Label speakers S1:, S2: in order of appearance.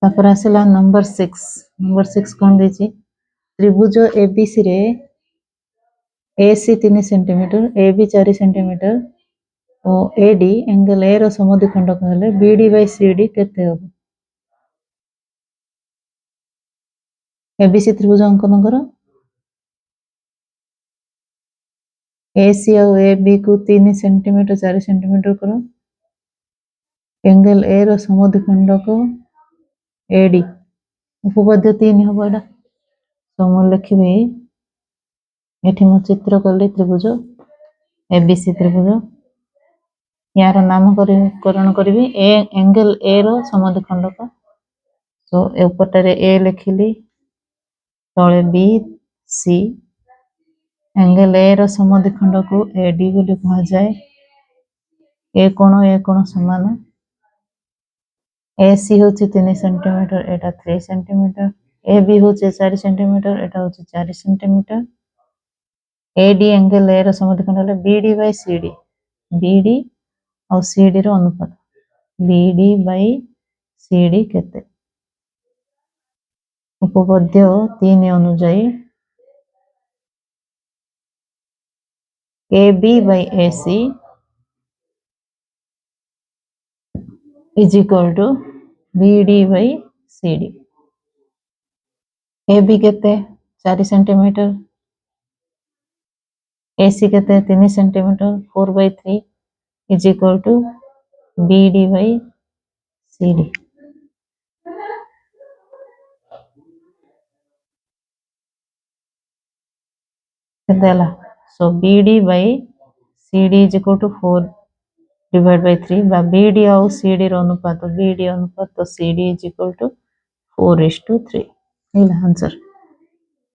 S1: तापर आसला नंबर 6 कौन देछि त्रिभुज एबीसी रे एसी 3 सेंटीमीटर एबी 4 सेंटीमीटर और एडी एंगल ए रो समद्विखंड कहले बीडी बाय सीडी केते हो एबीसी त्रिभुज अंकन करो एसी और एबी को 3 सेंटीमीटर 4 सेंटीमीटर करो एंगल ए रो समद्विखंड को एडी उपपाद्य 3 हबो एडा तो मु लिखबी एठी मु चित्र कले त्रिभुज एबीसी त्रिभुज यार नामकरण करबी ए एंगल ए रो समद्विखंड को तो ऊपरटारे ए लिखिली तळे बी सी एंगल ए रो समद्विखंड को एडी बोली कहा जाए ए कोण समान एसी होची 3 centimetre Etah 3 centimetre A B होची 4 सेंटीमीटर एटा होची 4 सेंटीमीटर एडी एंगल ए रो समद्विखंड हले बीडी बाय सीडी बीडी और सीडी रो अनुपात बीडी बाय सीडी केते उपपद्य 3 अनुଯାयी AB by AC is equal to BD by CD. AB केते 4 सेंटीमीटर AC केते 3 centimetre 4 by 3 is equal to BD by CD. So BD by CD is equal to 4 divided by 3 by BD और CD रो अनुपात BD अनुपात तो CD is equal to 4:3 ये answer